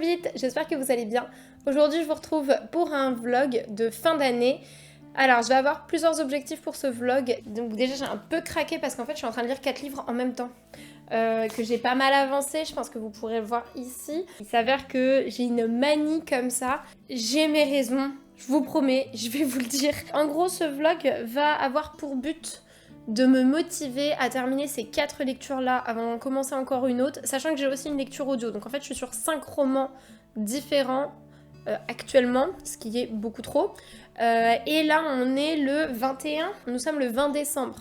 vite, j'espère que vous allez bien. Aujourd'hui je vous retrouve pour un vlog de fin d'année. Alors je vais avoir plusieurs objectifs pour ce vlog. Donc déjà j'ai un peu craqué parce qu'en fait je suis en train de lire 4 livres en même temps. Que j'ai pas mal avancé, je pense que vous pourrez le voir ici. Il s'avère que j'ai une manie comme ça. J'ai mes raisons, je vous promets, je vais vous le dire. En gros ce vlog va avoir pour but de me motiver à terminer ces 4 lectures là avant d'en commencer encore une autre, sachant que j'ai aussi une lecture audio, donc en fait je suis sur 5 romans différents actuellement, ce qui est beaucoup trop, et là on est le 21, nous sommes le 20 décembre,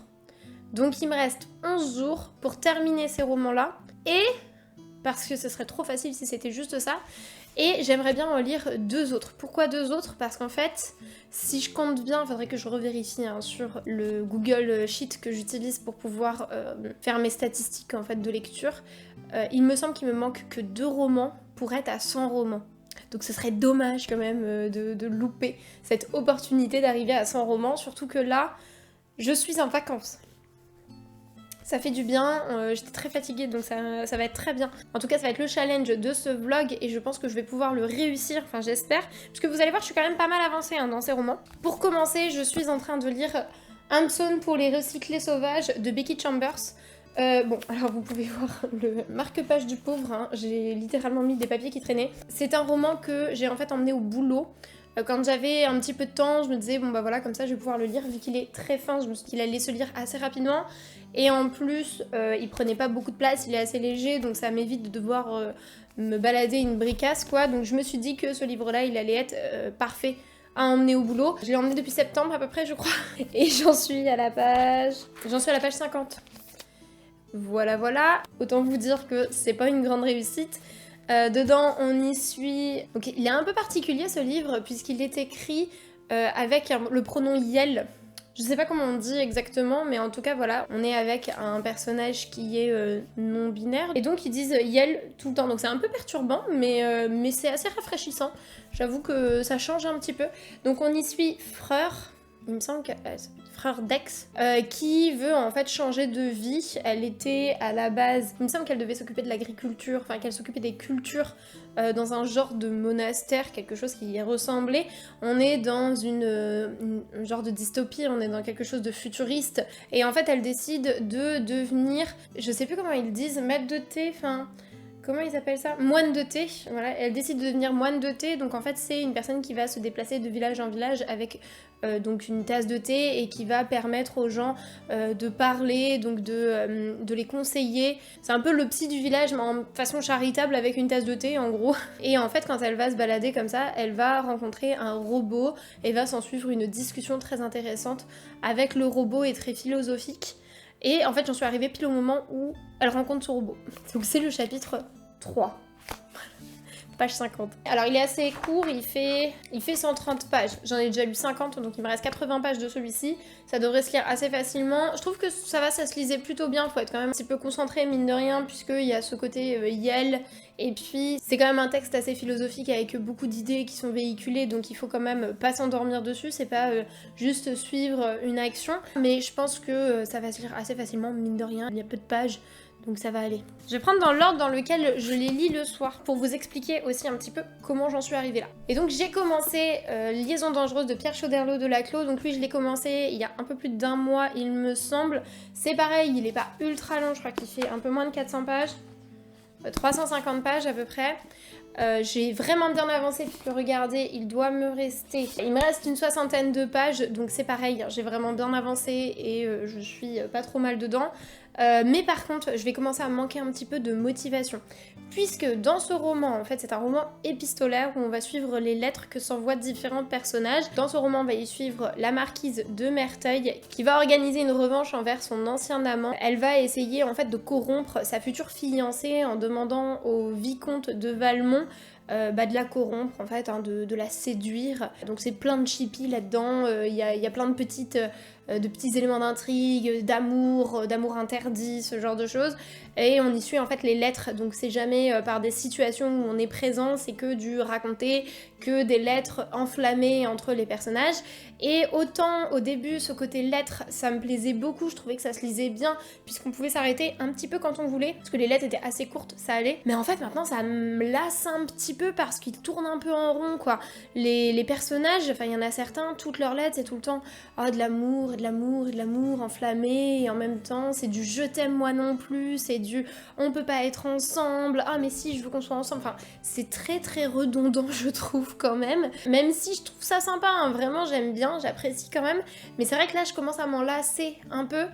donc il me reste 11 jours pour terminer ces romans là, et parce que ce serait trop facile si c'était juste ça, et j'aimerais bien en lire 2 autres. Pourquoi 2 autres? Parce qu'en fait, si je compte bien, il faudrait que je revérifie sur le Google Sheet que j'utilise pour pouvoir faire mes statistiques en fait de lecture. Il me semble qu'il me manque que 2 romans pour être à 100 romans. Donc ce serait dommage quand même de louper cette opportunité d'arriver à 100 romans, surtout que là, je suis en vacances. Ça fait du bien, j'étais très fatiguée donc ça va être très bien. En tout cas ça va être le challenge de ce vlog et je pense que je vais pouvoir le réussir, enfin j'espère. Puisque vous allez voir je suis quand même pas mal avancée dans ces romans. Pour commencer je suis en train de lire Hanson pour les recyclés sauvages de Becky Chambers. Bon, alors vous pouvez voir le marque-page du pauvre, j'ai littéralement mis des papiers qui traînaient. C'est un roman que j'ai en fait emmené au boulot. Quand j'avais un petit peu de temps, je me disais bon bah voilà comme ça je vais pouvoir le lire, vu qu'il est très fin, je me suis dit qu'il allait se lire assez rapidement. Et en plus, il prenait pas beaucoup de place, il est assez léger, donc ça m'évite de devoir me balader une bricasse quoi. Donc je me suis dit que ce livre-là, il allait être parfait à emmener au boulot. Je l'ai emmené depuis septembre à peu près je crois. Et j'en suis à la page 50. Voilà. Autant vous dire que c'est pas une grande réussite. Dedans, on y suit... Donc, il est un peu particulier ce livre, puisqu'il est écrit avec le pronom Yel. Je sais pas comment on dit exactement, mais en tout cas, voilà, on est avec un personnage qui est non-binaire. Et donc, ils disent Yel tout le temps. Donc, c'est un peu perturbant, mais c'est assez rafraîchissant. J'avoue que ça change un petit peu. Donc, on y suit Freur. Il me semble que Frère Dex, qui veut en fait changer de vie. Elle était à la base, il me semble qu'elle devait s'occuper de l'agriculture, enfin qu'elle s'occupait des cultures dans un genre de monastère, quelque chose qui y ressemblait. On est dans une genre de dystopie, on est dans quelque chose de futuriste. Et en fait elle décide de devenir, je sais plus comment ils disent, maître de thé, enfin... Comment ils appellent ça? Moine de thé. Voilà, elle décide de devenir moine de thé. Donc en fait, c'est une personne qui va se déplacer de village en village avec donc une tasse de thé et qui va permettre aux gens de parler, donc de les conseiller. C'est un peu le psy du village, mais en façon charitable avec une tasse de thé en gros. Et en fait, quand elle va se balader comme ça, elle va rencontrer un robot et va s'en suivre une discussion très intéressante avec le robot et très philosophique. Et en fait, j'en suis arrivée pile au moment où elle rencontre ce robot. Donc c'est le chapitre 3. Page 50. Alors il est assez court, il fait 130 pages. J'en ai déjà lu 50, donc il me reste 80 pages de celui-ci. Ça devrait se lire assez facilement. Je trouve que ça se lisait plutôt bien. Faut être quand même un petit peu concentré, mine de rien, puisqu'il y a ce côté Yel. Et puis c'est quand même un texte assez philosophique avec beaucoup d'idées qui sont véhiculées, donc il faut quand même pas s'endormir dessus. C'est pas juste suivre une action. Mais je pense que ça va se lire assez facilement, mine de rien. Il y a peu de pages. Donc ça va aller. Je vais prendre dans l'ordre dans lequel je les lis le soir pour vous expliquer aussi un petit peu comment j'en suis arrivée là. Et donc j'ai commencé Liaison dangereuse de Pierre Choderlos de Laclos. Donc lui je l'ai commencé il y a un peu plus d'1 mois il me semble. C'est pareil, il est pas ultra long, je crois qu'il fait un peu moins de 400 pages. 350 pages à peu près. J'ai vraiment bien avancé puisque regardez, il doit me rester... Il me reste une 60aine de pages, donc c'est pareil, j'ai vraiment bien avancé et je suis pas trop mal dedans. Mais par contre, je vais commencer à manquer un petit peu de motivation. Puisque dans ce roman, en fait, c'est un roman épistolaire où on va suivre les lettres que s'envoient différents personnages. Dans ce roman, on va y suivre la marquise de Merteuil qui va organiser une revanche envers son ancien amant. Elle va essayer en fait de corrompre sa future fiancée en demandant au vicomte de Valmont de la corrompre en fait, de la séduire. Donc c'est plein de chippies là-dedans, il y a plein de petites de petits éléments d'intrigue, d'amour, d'amour interdit, ce genre de choses. Et on y suit en fait les lettres, donc c'est jamais par des situations où on est présent, c'est que du raconté, que des lettres enflammées entre les personnages. Et autant au début ce côté lettres ça me plaisait beaucoup, je trouvais que ça se lisait bien puisqu'on pouvait s'arrêter un petit peu quand on voulait, parce que les lettres étaient assez courtes, ça allait. Mais en fait maintenant ça me lasse un petit peu parce qu'ils tournent un peu en rond quoi. Les personnages, enfin il y en a certains, toutes leurs lettres c'est tout le temps de l'amour et de l'amour et de l'amour enflammé, et en même temps c'est du je t'aime moi non plus, c'est du on peut pas être ensemble, ah mais si je veux qu'on soit ensemble, enfin c'est très très redondant je trouve quand même si je trouve ça sympa, hein, vraiment j'aime bien, j'apprécie quand même, mais c'est vrai que là je commence à m'en lasser un peu,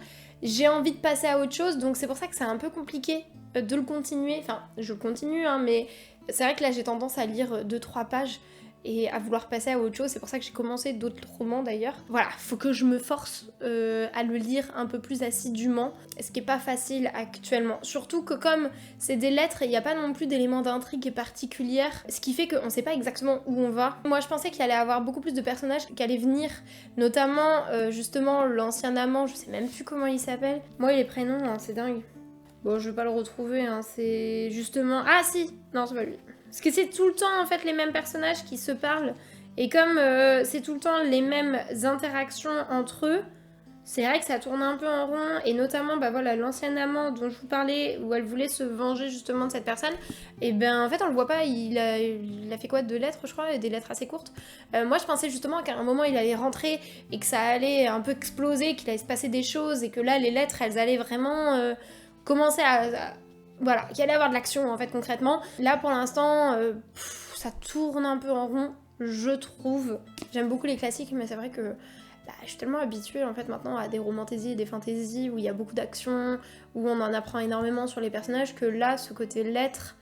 j'ai envie de passer à autre chose, donc c'est pour ça que c'est un peu compliqué de le continuer, enfin je le continue hein, mais c'est vrai que là j'ai tendance à lire 2-3 pages et à vouloir passer à autre chose, c'est pour ça que j'ai commencé d'autres romans d'ailleurs. Voilà, faut que je me force à le lire un peu plus assidûment, ce qui est pas facile actuellement. Surtout que comme c'est des lettres, il n'y a pas non plus d'éléments d'intrigue particulière, ce qui fait qu'on sait pas exactement où on va. Moi je pensais qu'il allait y avoir beaucoup plus de personnages qui allaient venir, notamment justement l'ancien amant, je sais même plus comment il s'appelle. Moi les prénoms, hein, c'est dingue. Bon, je vais pas le retrouver, hein, c'est justement... Ah si, non c'est pas lui. Parce que c'est tout le temps en fait les mêmes personnages qui se parlent, et comme c'est tout le temps les mêmes interactions entre eux, c'est vrai que ça tourne un peu en rond, et notamment bah voilà l'ancien amant dont je vous parlais, où elle voulait se venger justement de cette personne, et ben en fait on le voit pas, il a fait quoi, 2 lettres je crois, et des lettres assez courtes. Moi je pensais justement qu'à un moment il allait rentrer et que ça allait un peu exploser, qu'il allait se passer des choses, et que là les lettres elles allaient vraiment commencer voilà, qu'il allait avoir de l'action en fait concrètement. Là pour l'instant, ça tourne un peu en rond, je trouve. J'aime beaucoup les classiques, mais c'est vrai que je suis tellement habituée en fait maintenant à des romantaisies et des fantaisies où il y a beaucoup d'action, où on en apprend énormément sur les personnages, que là, ce côté lettres,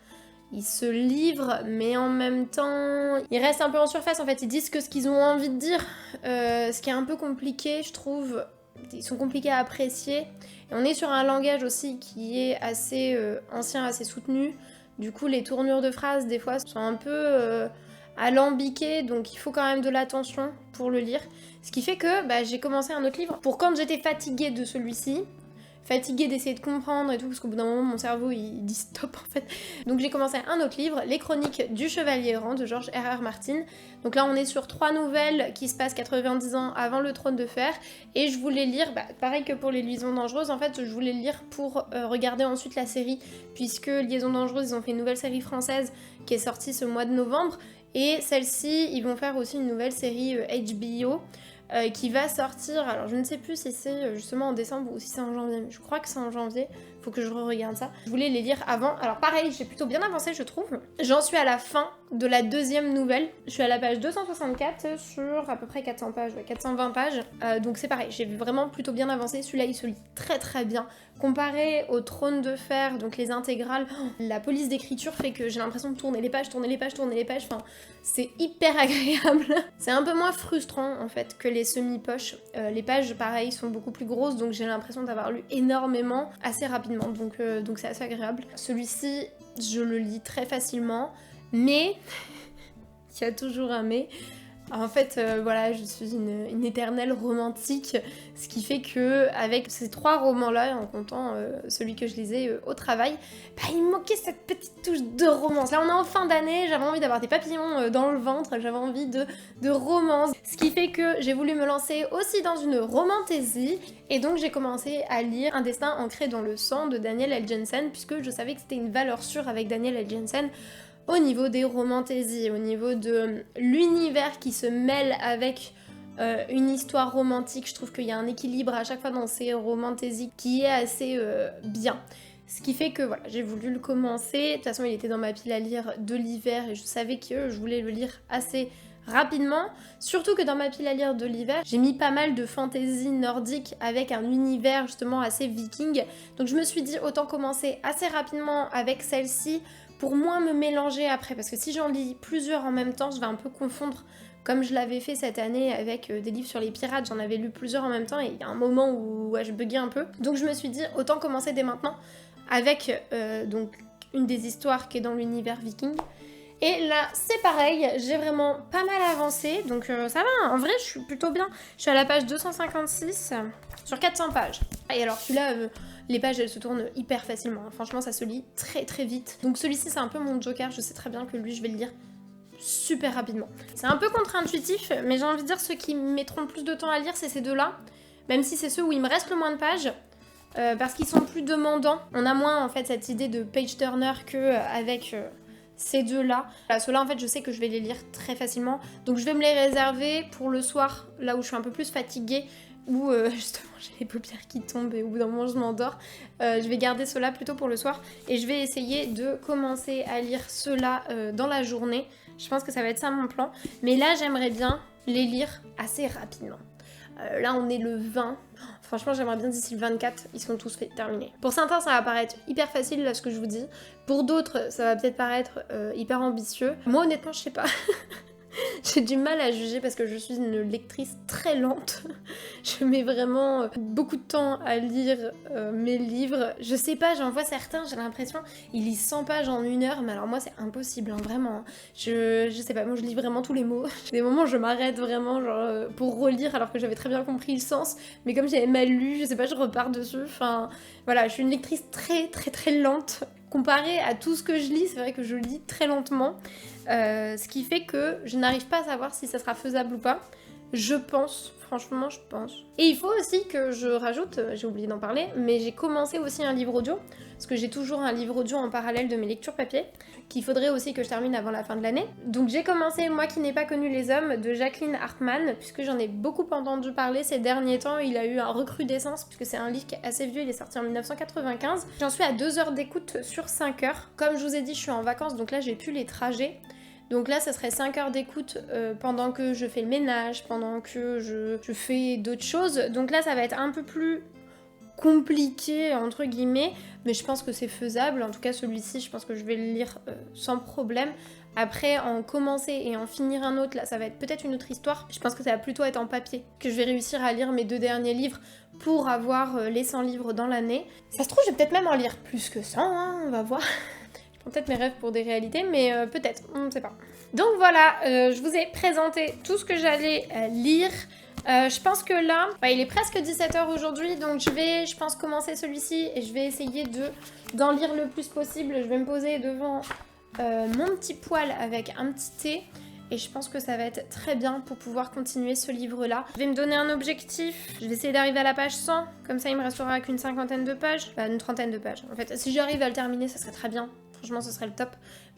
ils se livrent, mais en même temps, ils restent un peu en surface en fait, ils disent que ce qu'ils ont envie de dire, ce qui est un peu compliqué, je trouve. Ils sont compliqués à apprécier. Et on est sur un langage aussi qui est assez ancien, assez soutenu. Du coup, les tournures de phrases, des fois, sont un peu alambiquées, donc il faut quand même de l'attention pour le lire. Ce qui fait que j'ai commencé un autre livre pour quand j'étais fatiguée de celui-ci, fatiguée d'essayer de comprendre et tout, parce qu'au bout d'un moment, mon cerveau, il dit stop, en fait. Donc j'ai commencé un autre livre, Les Chroniques du Chevalier Errant, de George R.R. Martin. Donc là, on est sur 3 nouvelles qui se passent 90 ans avant le Trône de Fer, et je voulais lire, pareil que pour Les Liaisons Dangereuses, en fait, je voulais lire pour regarder ensuite la série, puisque Liaisons Dangereuses, ils ont fait une nouvelle série française qui est sortie ce mois de novembre, et celle-ci, ils vont faire aussi une nouvelle série HBO, qui va sortir, alors je ne sais plus si c'est justement en décembre ou si c'est en janvier, mais je crois que c'est en janvier, faut que je regarde ça. Je voulais les lire avant, alors pareil, j'ai plutôt bien avancé je trouve. J'en suis à la fin de la 2e nouvelle, je suis à la page 264 sur à peu près 400 pages, 420 pages, donc c'est pareil, j'ai vraiment plutôt bien avancé, celui-là il se lit très très bien. Comparé au Trône de Fer, donc les intégrales, la police d'écriture fait que j'ai l'impression de tourner les pages, enfin c'est hyper agréable. C'est un peu moins frustrant en fait que les semi-poches. Les pages pareil sont beaucoup plus grosses, donc j'ai l'impression d'avoir lu énormément assez rapidement, donc c'est assez agréable. Celui-ci, je le lis très facilement, mais il y a toujours un mais. En fait, voilà, je suis une éternelle romantique, ce qui fait que avec ces 3 romans-là, en comptant celui que je lisais au travail, il me manquait cette petite touche de romance. Là, on est en fin d'année, j'avais envie d'avoir des papillons dans le ventre, j'avais envie de romance, ce qui fait que j'ai voulu me lancer aussi dans une romantaisie, et donc j'ai commencé à lire Un destin ancré dans le sang de Daniel L. Jensen, puisque je savais que c'était une valeur sûre avec Daniel L. Jensen, au niveau des romantaisies, au niveau de l'univers qui se mêle avec une histoire romantique. Je trouve qu'il y a un équilibre à chaque fois dans ces romantaisies qui est assez bien. Ce qui fait que voilà, j'ai voulu le commencer. De toute façon, il était dans ma pile à lire de l'hiver et je savais que je voulais le lire assez rapidement. Surtout que dans ma pile à lire de l'hiver, j'ai mis pas mal de fantaisie nordique avec un univers justement assez viking. Donc je me suis dit autant commencer assez rapidement avec celle-ci pour moins me mélanger après, parce que si j'en lis plusieurs en même temps, je vais un peu confondre, comme je l'avais fait cette année avec des livres sur les pirates, j'en avais lu plusieurs en même temps et il y a un moment où je buguais un peu. Donc je me suis dit, autant commencer dès maintenant avec donc une des histoires qui est dans l'univers viking. Et là, c'est pareil, j'ai vraiment pas mal avancé, donc ça va, en vrai, je suis plutôt bien. Je suis à la page 256 sur 400 pages. Et alors celui-là, les pages, elles se tournent hyper facilement. Franchement, ça se lit très très vite. Donc celui-ci, c'est un peu mon joker, je sais très bien que lui, je vais le lire super rapidement. C'est un peu contre-intuitif, mais j'ai envie de dire ceux qui mettront le plus de temps à lire, c'est ces deux-là. Même si c'est ceux où il me reste le moins de pages. Parce qu'ils sont plus demandants. On a moins en fait cette idée de page turner qu'avec ces deux-là. Voilà, ceux-là en fait je sais que je vais les lire très facilement. Donc je vais me les réserver pour le soir, là où je suis un peu plus fatiguée, où justement j'ai les paupières qui tombent et au bout d'un moment je m'endors. Je vais garder ceux-là plutôt pour le soir. Et je vais essayer de commencer à lire ceux-là dans la journée. Je pense que ça va être ça mon plan. Mais là j'aimerais bien les lire assez rapidement. Là on est le 20. Franchement j'aimerais bien d'ici le 24 ils sont tous terminés. Pour certains ça va paraître hyper facile là ce que je vous dis. Pour d'autres ça va peut-être paraître hyper ambitieux. Moi honnêtement je sais pas. J'ai du mal à juger parce que je suis une lectrice très lente. Je mets vraiment beaucoup de temps à lire mes livres. Je sais pas, j'en vois certains, j'ai l'impression, ils lisent 100 pages en 1 heure, mais alors moi c'est impossible, hein, vraiment. Je sais pas, moi je lis vraiment tous les mots. Des moments où je m'arrête vraiment genre, pour relire alors que j'avais très bien compris le sens, mais comme j'avais mal lu, je sais pas, je repars dessus. Enfin, voilà, je suis une lectrice très très très lente. Comparé à tout ce que je lis, c'est vrai que je lis très lentement. Ce qui fait que je n'arrive pas à savoir si ça sera faisable ou pas. Je pense, franchement je pense. Et il faut aussi que je rajoute, j'ai oublié d'en parler, mais j'ai commencé aussi un livre audio, parce que j'ai toujours un livre audio en parallèle de mes lectures papier, qu'il faudrait aussi que je termine avant la fin de l'année. Donc j'ai commencé Moi qui n'ai pas connu les hommes de Jacqueline Hartmann, puisque j'en ai beaucoup entendu parler ces derniers temps, il a eu un recrudescence, puisque c'est un livre qui est assez vieux, il est sorti en 1995. J'en suis à 2 heures d'écoute sur 5 heures. Comme je vous ai dit, je suis en vacances, donc là j'ai plus les trajets. Donc là, ça serait 5 heures d'écoute pendant que je fais le ménage, pendant que je fais d'autres choses. Donc là, ça va être un peu plus compliqué, entre guillemets, mais je pense que c'est faisable. En tout cas, celui-ci, je pense que je vais le lire sans problème. Après, en commencer et en finir un autre, là, ça va être peut-être une autre histoire. Je pense que ça va plutôt être en papier, que je vais réussir à lire mes 2 derniers livres pour avoir les 100 livres dans l'année. Ça se trouve, je vais peut-être même en lire plus que 100, hein, on va voir. Peut-être mes rêves pour des réalités, mais peut-être, on ne sait pas. Donc voilà, je vous ai présenté tout ce que j'allais lire. Je pense que là, il est presque 17h aujourd'hui, donc je pense, commencer celui-ci et je vais essayer d'en lire le plus possible. Je vais me poser devant mon petit poêle avec un petit thé. Et je pense que ça va être très bien pour pouvoir continuer ce livre-là. Je vais me donner un objectif. Je vais essayer d'arriver à la page 100. Comme ça, il me restera qu'une 50aine de pages. Enfin, une 30aine de pages. En fait, si j'arrive à le terminer, ça serait très bien. Franchement, ce serait le top.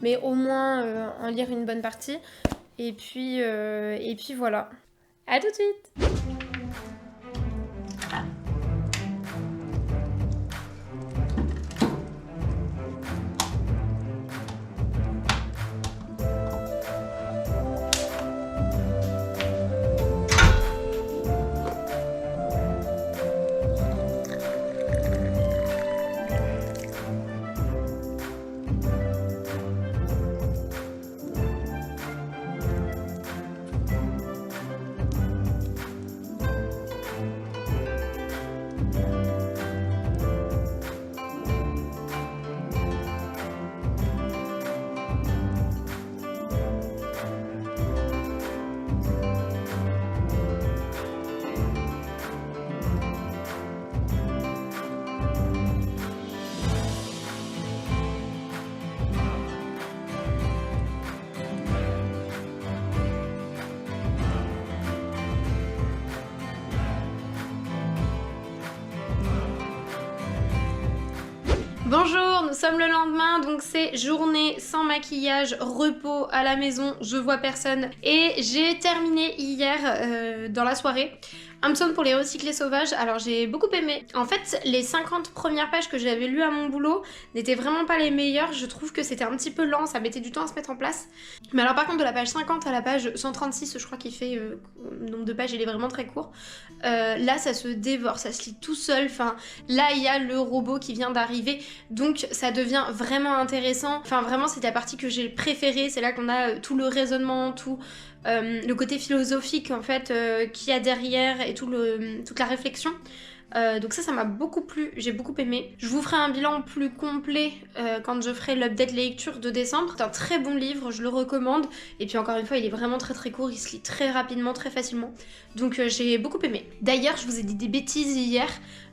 Mais au moins, en lire une bonne partie. Et puis voilà. À tout de suite! Bonjour, nous sommes le lendemain, donc c'est journée sans maquillage, repos à la maison, je vois personne. Et j'ai terminé hier dans la soirée Hampson pour les recyclés sauvages. Alors j'ai beaucoup aimé. En fait, les 50 premières pages que j'avais lues à mon boulot n'étaient vraiment pas les meilleures. Je trouve que c'était un petit peu lent, ça mettait du temps à se mettre en place. Mais alors par contre de la page 50 à la page 136, je crois qu'il fait le nombre de pages, il est vraiment très court. Là ça se dévore, ça se lit tout seul. Enfin là il y a le robot qui vient d'arriver, donc ça devient vraiment intéressant. Enfin vraiment c'est la partie que j'ai préférée. C'est là qu'on a tout le raisonnement, tout le côté philosophique en fait qu'il y a derrière et toute la réflexion. Donc ça m'a beaucoup plu, j'ai beaucoup aimé. Je vous ferai un bilan plus complet quand je ferai l'update lecture de décembre. C'est un très bon livre, je le recommande. Et puis encore une fois, il est vraiment très très court, il se lit très rapidement, très facilement. Donc j'ai beaucoup aimé. D'ailleurs, je vous ai dit des bêtises hier.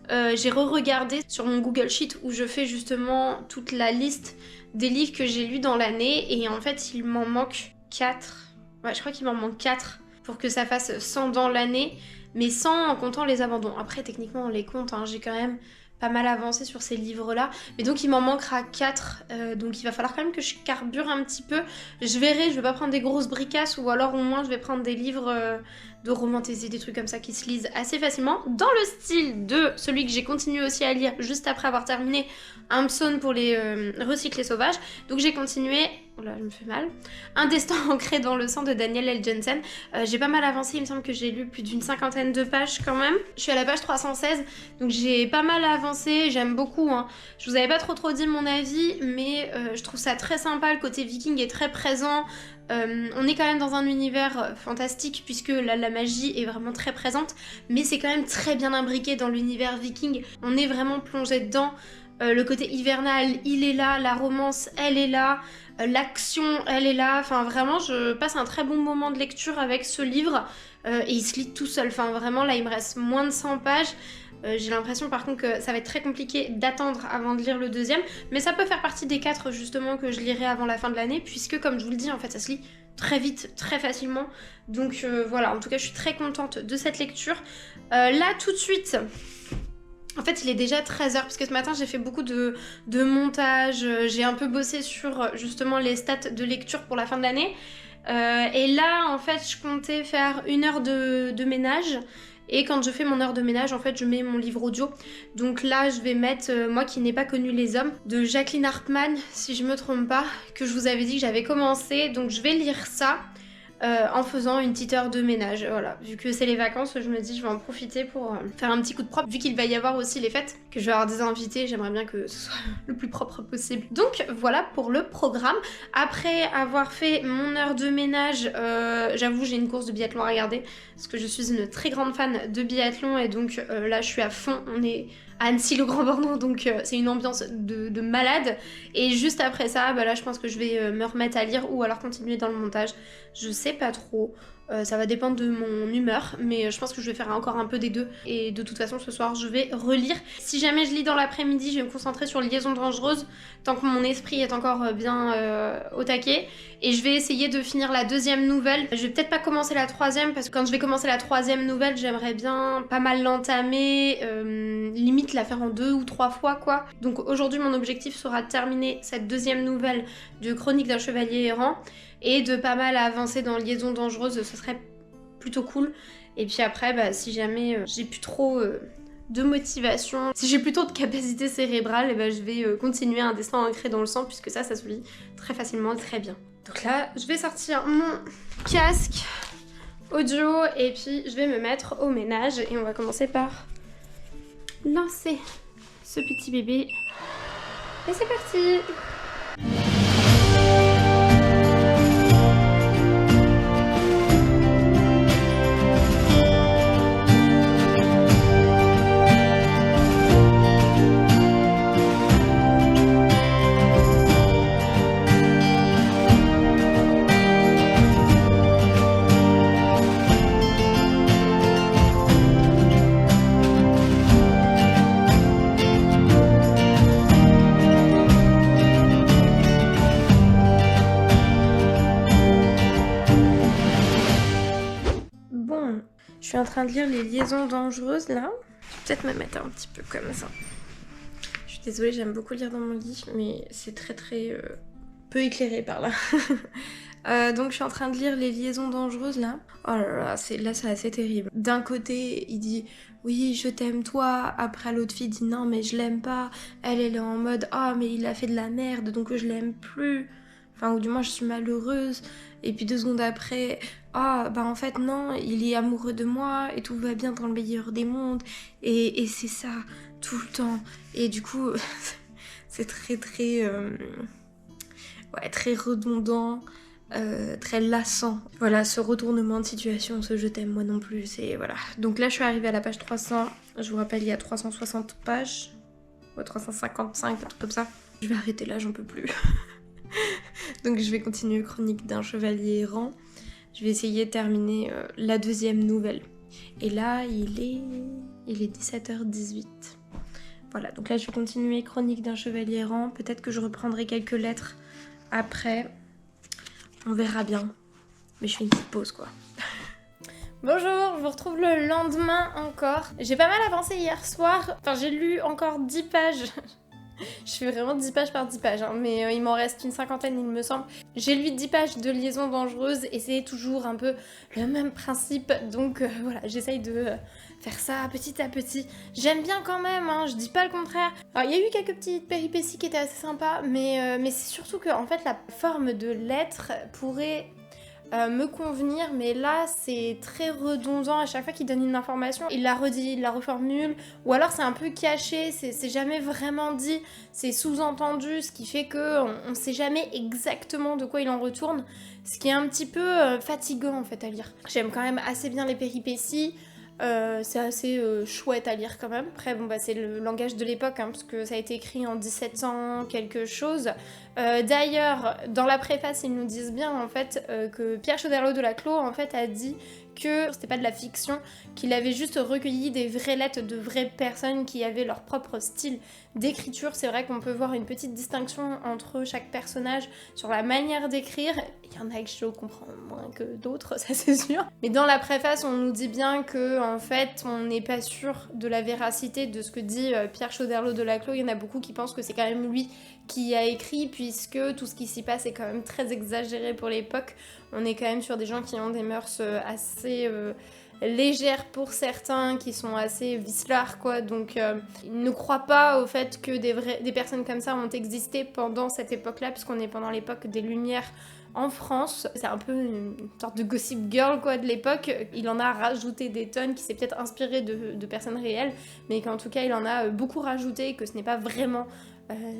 J'ai re-regardé sur mon Google Sheet où je fais justement toute la liste des livres que j'ai lus dans l'année. Et en fait, il m'en manque 4. Ouais, je crois qu'il m'en manque 4 pour que ça fasse 100 dans l'année. Mais sans en comptant les abandons. Après, techniquement, on les compte, hein. J'ai quand même pas mal avancé sur ces livres-là. Mais donc, il m'en manquera 4. Donc, il va falloir quand même que je carbure un petit peu. Je verrai, je vais pas prendre des grosses bricasses. Ou alors, au moins, je vais prendre des livres de romantaisie, des trucs comme ça qui se lisent assez facilement. Dans le style de celui que j'ai continué aussi à lire juste après avoir terminé Hampson pour les recyclés sauvages. Donc, j'ai continué... Oh là, je me fais mal. Un destin ancré dans le sang de Daniel L. Jensen. J'ai pas mal avancé, il me semble que j'ai lu plus d'une 50aine de pages quand même. Je suis à la page 316, donc j'ai pas mal avancé, j'aime beaucoup. Hein. Je vous avais pas trop dit mon avis, mais je trouve ça très sympa, le côté viking est très présent. On est quand même dans un univers fantastique puisque la magie est vraiment très présente, mais c'est quand même très bien imbriqué dans l'univers viking. On est vraiment plongé dedans. Le côté hivernal, il est là, la romance, elle est là, l'action, elle est là. Enfin, vraiment, je passe un très bon moment de lecture avec ce livre et il se lit tout seul. Enfin, vraiment, là, il me reste moins de 100 pages. J'ai l'impression par contre que ça va être très compliqué d'attendre avant de lire le deuxième, mais ça peut faire partie des 4 justement que je lirai avant la fin de l'année, puisque comme je vous le dis, en fait, ça se lit très vite, très facilement. Donc voilà, en tout cas, je suis très contente de cette lecture. Là, tout de suite... En fait, il est déjà 13h, parce que ce matin, j'ai fait beaucoup de montage, j'ai un peu bossé sur justement les stats de lecture pour la fin de l'année. Et là, en fait, je comptais faire 1 heure de ménage. Et quand je fais mon heure de ménage, en fait, je mets mon livre audio. Donc là, je vais mettre Moi qui n'ai pas connu les hommes, de Jacqueline Hartmann, si je me trompe pas, que je vous avais dit que j'avais commencé. Donc je vais lire ça. En faisant une petite heure de ménage. Voilà, vu que c'est les vacances, je me dis je vais en profiter pour faire un petit coup de propre, vu qu'il va y avoir aussi les fêtes, que je vais avoir des invités, j'aimerais bien que ce soit le plus propre possible. Donc voilà pour le programme. Après avoir fait mon heure de ménage, j'avoue j'ai une course de biathlon à regarder, parce que je suis une très grande fan de biathlon, et donc là je suis à fond, on est à Annecy-le-Grand-Bornand, donc c'est une ambiance de malade. Et juste après ça, bah là je pense que je vais me remettre à lire ou alors continuer dans le montage. Je sais pas trop. Ça va dépendre de mon humeur, mais je pense que je vais faire encore un peu des deux. Et de toute façon, ce soir, je vais relire. Si jamais je lis dans l'après-midi, je vais me concentrer sur Liaison dangereuse, tant que mon esprit est encore bien au taquet. Et je vais essayer de finir la 2e nouvelle. Je vais peut-être pas commencer la 3e, parce que quand je vais commencer la 3e nouvelle, j'aimerais bien pas mal l'entamer, limite la faire en 2 ou 3 fois, quoi. Donc aujourd'hui, mon objectif sera de terminer cette 2e nouvelle de Chronique d'un chevalier errant, et de pas mal avancer dans Liaison dangereuse, ce serait plutôt cool. Et puis après, bah, si jamais j'ai plus trop de motivation, si j'ai plutôt de capacité cérébrale, et bah, je vais continuer Un destin ancré dans le sang, puisque ça se lit très facilement et très bien. Donc là, je vais sortir mon casque audio et puis je vais me mettre au ménage, et on va commencer par lancer ce petit bébé. Et c'est parti! Je suis en train de lire Les Liaisons dangereuses là. Je vais peut-être me mettre un petit peu comme ça. Je suis désolée, j'aime beaucoup lire dans mon lit, mais c'est très peu éclairé par là. Donc je suis en train de lire Les Liaisons dangereuses là. Oh là là, c'est assez terrible. D'un côté, il dit oui, je t'aime toi. Après l'autre fille dit non, mais je l'aime pas. Elle est en mode ah, mais il a fait de la merde, donc je l'aime plus. Enfin, ou du moins je suis malheureuse. Et puis 2 secondes après, ah bah en fait non, il est amoureux de moi et tout va bien dans le meilleur des mondes. Et c'est ça, tout le temps. Et du coup, c'est très redondant. très lassant. Voilà, ce retournement de situation, ce je t'aime moi non plus, c'est voilà. Donc là je suis arrivée à la page 300, je vous rappelle il y a 360 pages, ou 355, un truc comme ça. Je vais arrêter là, j'en peux plus. Donc je vais continuer Chronique d'un chevalier errant. Je vais essayer de terminer la deuxième nouvelle. Et là il est 17h18. Voilà, donc là je vais continuer Chronique d'un chevalier errant. Peut-être que je reprendrai quelques lettres après. On verra bien. Mais je fais une petite pause quoi. Bonjour, je vous retrouve le lendemain encore. J'ai pas mal avancé hier soir. Enfin, j'ai lu encore 10 pages. Je fais vraiment 10 pages par 10 pages, hein, mais il m'en reste une cinquantaine, il me semble. J'ai lu 10 pages de liaison dangereuse et c'est toujours un peu le même principe. Donc voilà, j'essaye de faire ça petit à petit. J'aime bien quand même, hein, je dis pas le contraire. Alors, il y a eu quelques petites péripéties qui étaient assez sympas, mais c'est surtout que en fait, la forme de lettre pourrait me convenir, mais là c'est très redondant. À chaque fois qu'il donne une information, il la redit, il la reformule, ou alors c'est un peu caché, c'est jamais vraiment dit, c'est sous-entendu, ce qui fait que on sait jamais exactement de quoi il en retourne, ce qui est un petit peu fatigant en fait à lire. J'aime quand même assez bien les péripéties. C'est assez chouette à lire quand même. Après, bon, bah, c'est le langage de l'époque, hein, parce que ça a été écrit en 1700 quelque chose. D'ailleurs, dans la préface, ils nous disent bien en fait que Pierre Choderlos de Laclos en fait a dit que c'était pas de la fiction, qu'il avait juste recueilli des vraies lettres de vraies personnes qui avaient leur propre style d'écriture. C'est vrai qu'on peut voir une petite distinction entre chaque personnage sur la manière d'écrire. Il y en a que je comprends moins que d'autres, ça c'est sûr. Mais dans la préface, on nous dit bien que en fait, on n'est pas sûr de la véracité de ce que dit Pierre Choderlos de Laclos. Il y en a beaucoup qui pensent que c'est quand même lui qui a écrit, puisque tout ce qui s'y passe est quand même très exagéré pour l'époque. On est quand même sur des gens qui ont des mœurs assez légères pour certains, qui sont assez vicelards quoi, donc ils ne croient pas au fait que des personnes comme ça ont existé pendant cette époque-là, puisqu'on est pendant l'époque des Lumières en France. C'est un peu une sorte de gossip girl quoi de l'époque. Il en a rajouté des tonnes, qui s'est peut-être inspiré de personnes réelles, mais qu'en tout cas il en a beaucoup rajouté, et que ce n'est pas vraiment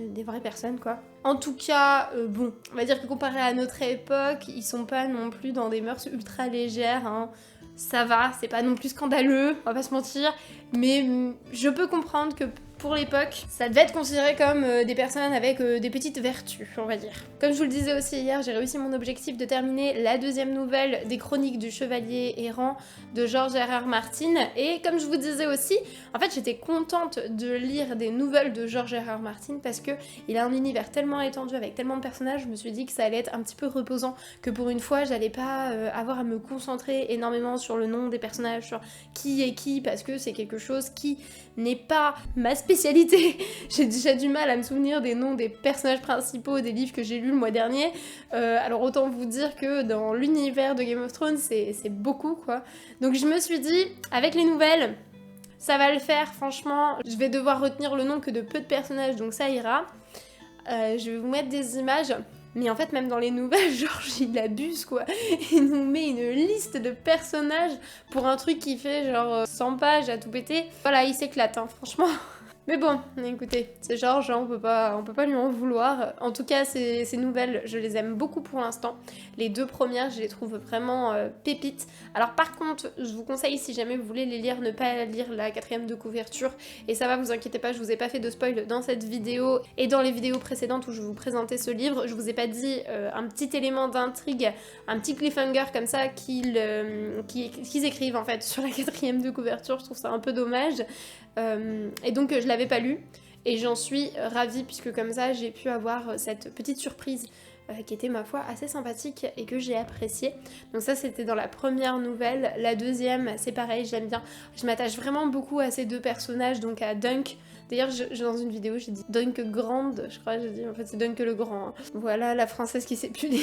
des vraies personnes quoi. En tout cas, bon, on va dire que comparé à notre époque, ils sont pas non plus dans des mœurs ultra légères, hein. Ça va, c'est pas non plus scandaleux, on va pas se mentir, mais je peux comprendre que pour l'époque, ça devait être considéré comme des personnes avec des petites vertus, on va dire. Comme je vous le disais aussi hier, j'ai réussi mon objectif de terminer la deuxième nouvelle des Chroniques du Chevalier Errant de George R.R. Martin, et comme je vous disais aussi, en fait j'étais contente de lire des nouvelles de George R.R. Martin parce que il a un univers tellement étendu avec tellement de personnages, je me suis dit que ça allait être un petit peu reposant, que pour une fois j'allais pas avoir à me concentrer énormément sur le nom des personnages, sur qui est qui, parce que c'est quelque chose qui n'est pas ma spécialité. J'ai déjà du mal à me souvenir des noms des personnages principaux des livres que j'ai lus le mois dernier, alors autant vous dire que dans l'univers de Game of Thrones c'est beaucoup quoi. Donc je me suis dit, avec les nouvelles, ça va le faire, franchement, je vais devoir retenir le nom que de peu de personnages, donc ça ira. Je vais vous mettre des images, mais en fait même dans les nouvelles, Georges il abuse quoi, il nous met une liste de personnages pour un truc qui fait genre 100 pages à tout péter. Voilà, il s'éclate hein, franchement. Mais bon, écoutez, c'est Georges, hein, on peut pas lui en vouloir. En tout cas, ces nouvelles, je les aime beaucoup pour l'instant. Les deux premières, je les trouve vraiment pépites. Alors par contre, je vous conseille, si jamais vous voulez les lire, ne pas lire la 4e de couverture. Et ça va, vous inquiétez pas, je vous ai pas fait de spoil dans cette vidéo. Et dans les vidéos précédentes où je vous présentais ce livre, je vous ai pas dit un petit élément d'intrigue, un petit cliffhanger comme ça qu'ils écrivent en fait sur la 4e de couverture. Je trouve ça un peu dommage. Et donc je l'avais pas lu et j'en suis ravie, puisque comme ça j'ai pu avoir cette petite surprise qui était ma foi assez sympathique et que j'ai appréciée. Donc ça c'était dans la première nouvelle. La deuxième c'est pareil, j'aime bien, je m'attache vraiment beaucoup à ces deux personnages, donc à Dunk. D'ailleurs, dans une vidéo, j'ai dit Dunk Grande, je crois, j'ai dit, en fait, c'est Dunk le Grand. Hein. Voilà, la française qui sait plus lire.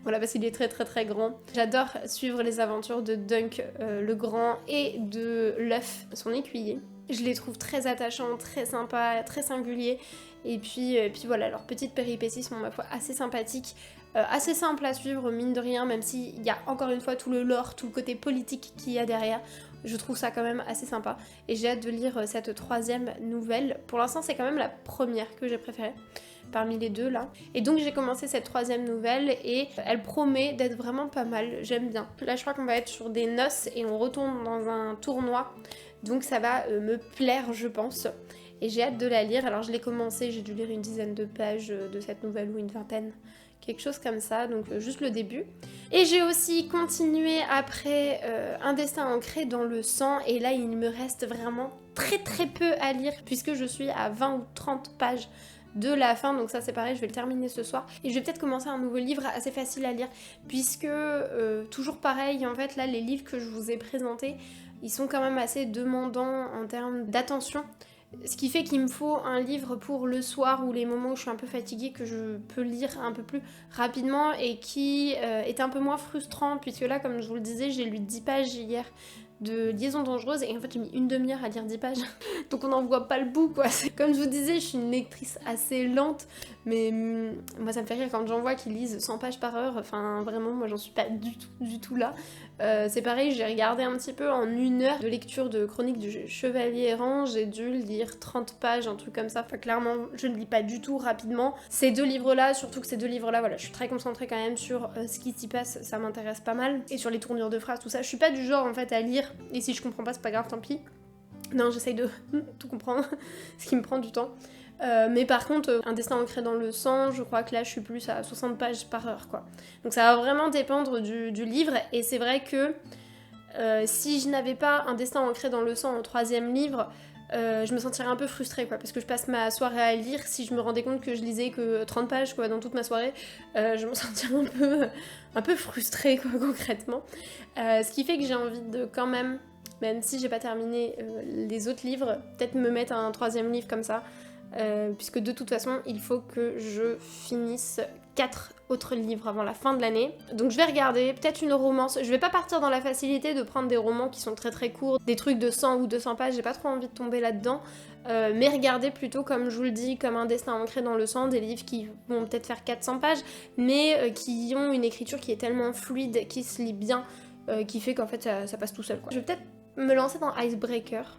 Voilà, parce qu'il est très très très grand. J'adore suivre les aventures de Dunk le Grand et de Luff, son écuyer. Je les trouve très attachants, très sympas, très singuliers. Et puis voilà, leurs petites péripéties sont, ma foi, assez sympathiques. Assez simple à suivre, mine de rien, même s'il y a encore une fois tout le lore, tout le côté politique qu'il y a derrière. Je trouve ça quand même assez sympa et j'ai hâte de lire cette troisième nouvelle. Pour l'instant c'est quand même la première que j'ai préférée parmi les deux là. Et donc j'ai commencé cette troisième nouvelle et elle promet d'être vraiment pas mal, j'aime bien. Là je crois qu'on va être sur des noces et on retourne dans un tournoi, donc ça va me plaire je pense. Et j'ai hâte de la lire, alors je l'ai commencé, j'ai dû lire une dizaine de pages de cette nouvelle ou une vingtaine. Quelque chose comme ça, donc juste le début. Et j'ai aussi continué après Un destin ancré dans le sang, et là il me reste vraiment très peu à lire puisque je suis à 20 ou 30 pages de la fin, donc ça c'est pareil, je vais le terminer ce soir. Et je vais peut-être commencer un nouveau livre assez facile à lire, puisque toujours pareil, en fait là les livres que je vous ai présentés, ils sont quand même assez demandants en termes d'attention. Ce qui fait qu'il me faut un livre pour le soir ou les moments où je suis un peu fatiguée, que je peux lire un peu plus rapidement et qui est un peu moins frustrant, puisque là, comme je vous le disais, j'ai lu 10 pages hier de Liaison dangereuse et en fait j'ai mis une demi-heure à lire 10 pages donc on n'en voit pas le bout quoi. Comme je vous disais, je suis une lectrice assez lente, mais moi ça me fait rire quand j'en vois qui lisent 100 pages par heure, enfin vraiment moi j'en suis pas du tout là. C'est pareil, j'ai regardé un petit peu en 1 heure de lecture de Chronique du Chevalier Errant, j'ai dû lire 30 pages, un truc comme ça, enfin clairement je ne lis pas du tout rapidement. Ces deux livres là, surtout que ces deux livres là, voilà, je suis très concentrée quand même sur ce qui s'y passe, ça m'intéresse pas mal, et sur les tournures de phrases, tout ça, je suis pas du genre en fait à lire et si je comprends pas c'est pas grave, tant pis. Non, j'essaye de tout comprendre, ce qui me prend du temps. Mais par contre, Un destin ancré dans le sang, je crois que là je suis plus à 60 pages par heure quoi. Donc ça va vraiment dépendre du livre, et c'est vrai que si je n'avais pas Un destin ancré dans le sang en troisième livre, je me sentirais un peu frustrée quoi, parce que je passe ma soirée à lire. Si je me rendais compte que je lisais que 30 pages quoi dans toute ma soirée, je me sentirais un peu frustrée quoi concrètement. Ce qui fait que j'ai envie de quand même si j'ai pas terminé les autres livres, peut-être me mettre un troisième livre comme ça, puisque de toute façon il faut que je finisse 4 autres livres avant la fin de l'année. Donc je vais regarder peut-être une romance. Je vais pas partir dans la facilité de prendre des romans qui sont très courts, des trucs de 100 ou 200 pages, j'ai pas trop envie de tomber là-dedans. Mais regarder plutôt, comme je vous le dis, comme Un destin ancré dans le sang, des livres qui vont peut-être faire 400 pages, mais qui ont une écriture qui est tellement fluide, qui se lit bien, qui fait qu'en fait ça passe tout seul quoi. Je vais peut-être me lancer dans Icebreaker,